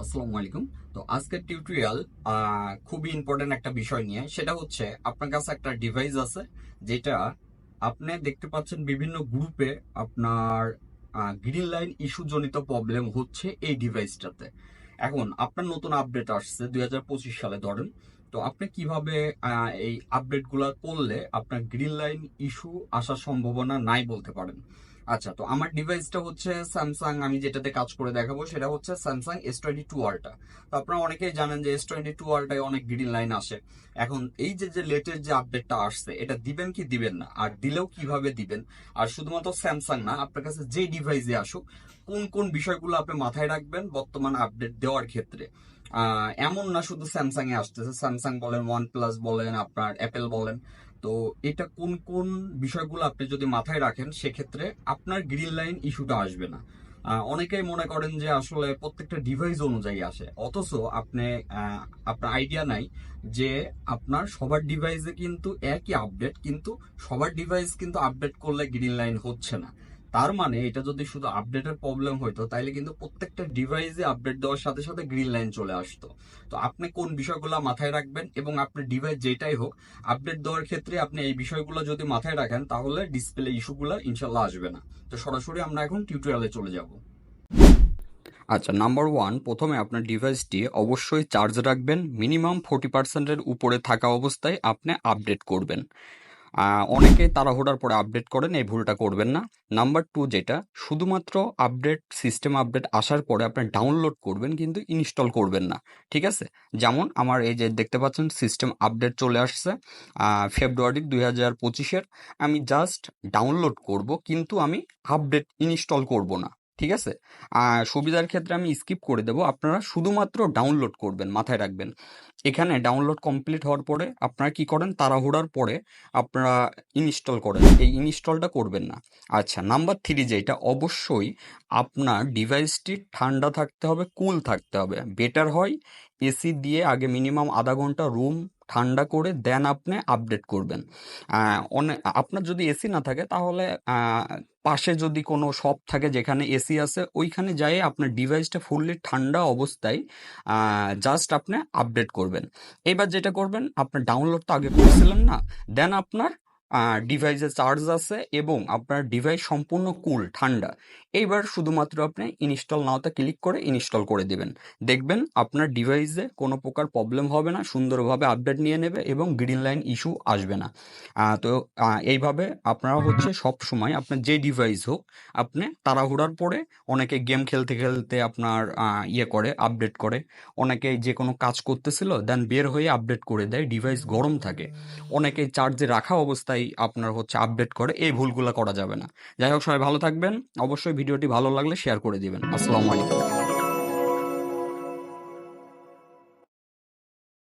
আসসালামু আলাইকুম। তো আজকের টিউটোরিয়াল খুবই ইম্পর্টেন্ট একটা বিষয় নিয়ে, সেটা হচ্ছে আপনার কাছে একটা ডিভাইস আছে যেটা আপনি দেখতে পাচ্ছেন বিভিন্ন গ্রুপে আপনার গ্রিন লাইন ইস্যু জনিত প্রবলেম হচ্ছে এই ডিভাইসটাতে। এখন আপনার নতুন আপডেট আসছে 2025 সালে ধরেন। তো আপনি কিভাবে এই আপডেটগুলো করলে আপনার গ্রিন লাইন ইস্যু আসার সম্ভাবনা নাই বলতে পারেন। আচ্ছা, তো আমার ডিভাইসটা হচ্ছে স্যামসাং, আমি যেটাতে কাজ করে দেখাবো সেটা হচ্ছে স্যামসাং S22 আল্ট্রা। তো আপনারা অনেকেই জানেন যে S22 আল্ট্রায় অনেক গ্রিন লাইন আসে। এখন এই যে লেটেস্ট যে আপডেটটা আসছে, এটা দিবেন কি দিবেন না, আর দিলেও কিভাবে দিবেন। আর শুধুমাত্র স্যামসাং না, আপনার কাছে যে ডিভাইসে আসুক কোন কোন বিষয়গুলো আপনি মাথায় রাখবেন বর্তমান আপডেট দেওয়ার ক্ষেত্রে। এমন না শুধু স্যামসাং এ আসতেছে, স্যামসাং বলেন, ওয়ান প্লাস বলেন, আপনার অ্যাপেল বলেন। তো এটা কোন কোন বিষয়গুলো আপনি যদি মাথায় রাখেন সেক্ষেত্রে আপনার গ্রিন লাইন ইস্যুটা আসবে না। অনেকেই মনে করেন যে আসলে প্রত্যেকটা ডিভাইস অনুযায়ী আসে, অথচ আপনি আপনার আইডিয়া নাই যে আপনার সবার ডিভাইসে কিন্তু একই আপডেট, কিন্তু সবার ডিভাইস কিন্তু আপডেট করলে গ্রিন লাইন হচ্ছে না। তার মানে এটা যদি শুধু আপডেটের প্রবলেম হইতো তাহলে কিন্তু প্রত্যেকটা ডিভাইসে আপডেট দেওয়ার সাথে সাথে গ্রিন লাইন চলে আসতো। তো আপনি কোন বিষয়গুলো মাথায় রাখবেন, এবং আপনার ডিভাইস যেটাই হোক আপডেট দেওয়ার ক্ষেত্রে আপনি এই বিষয়গুলো যদি মাথায় রাখেন তাহলে ডিসপ্লে ইস্যুগুলো ইনশাল্লাহ আসবে না। তো সরাসরি আমরা এখন টিউটোরিয়ালে চলে যাব। আচ্ছা, নাম্বার ওয়ান, প্রথমে আপনার ডিভাইসটি অবশ্যই চার্জ রাখবেন। মিনিমাম 40%-এর উপরে থাকা অবস্থায় আপনি আপডেট করবেন। অনেকেই তাড়াহুড়ার পরে আপডেট করেন, এই ভুলটা করবেন না। নাম্বার টু, যেটা শুধুমাত্র আপডেট, সিস্টেম আপডেট আসার পরে আপনি ডাউনলোড করবেন, কিন্তু ইনস্টল করবেন না। ঠিক আছে? যেমন আমার এই যে দেখতে পাচ্ছেন সিস্টেম আপডেট চলে আসছে ফেব্রুয়ারি 2025-এর। আমি জাস্ট ডাউনলোড করব, কিন্তু আমি আপডেট ইনস্টল করব না। ঠিক আছে? সুবিধার ক্ষেত্রে আমি স্কিপ করে দেব, আপনারা শুধুমাত্র ডাউনলোড করবেন, মাথায় রাখবেন। এখানে ডাউনলোড কমপ্লিট হওয়ার পরে আপনারা কি করেন, তাড়াহুড়ার পরে আপনারা ইনস্টল করেন, এই ইনস্টলটা করবেন না। আচ্ছা, নাম্বার থ্রি, যেটা অবশ্যই আপনার ডিভাইসটি ঠান্ডা থাকতে হবে, কুল থাকতে হবে। বেটার হয় এসি দিয়ে আগে মিনিমাম আধা ঘন্টা রুম ঠান্ডা করে দেন আপনি আপডেট করবেন। আপনার যদি এসি না থাকে তাহলে পাশে যদি কোনো শপ থাকে যেখানে এসি আছে, ওইখানে যাই আপনার ডিভাইসটা ফুললি ঠান্ডা অবস্থায় জাস্ট আপনি আপডেট করবেন। এবার যেটা করবেন, আপনার ডাউনলোড তো আগে করেছিলেন না, দেন আপনার ডিভাইসে চার্জ আছে এবং আপনার ডিভাইস সম্পূর্ণ কুল, ঠান্ডা। এইবার শুধুমাত্র আপনি ইনস্টল নাওতে ক্লিক করে ইনস্টল করে দিবেন। দেখবেন আপনার ডিভাইসে কোনো প্রকার প্রবলেম হবে না, সুন্দরভাবে আপডেট নিয়ে নেবে এবং গ্রিন লাইন ইস্যু আসবে না। তো এইভাবে আপনারা হচ্ছে সব সময় আপনার যে ডিভাইস হোক, আপনি তাড়াহুড়ার পরে, অনেকে গেম খেলতে খেলতে আপনার ইয়ে করে, আপডেট করে। অনেকে যে কোনো কাজ করতেছিল দেন বের হয়ে আপডেট করে দেয়, ডিভাইস গরম থাকে। অনেকে চার্জে রাখা অবস্থায় আপনার হচ্ছে আপডেট করে, এই ভুলগুলো করা যাবে না। যাই হোক, সবাই ভালো থাকবেন। অবশ্যই ভিডিওটি ভালো লাগলে শেয়ার করে দিবেন। আসসালামু আলাইকুম।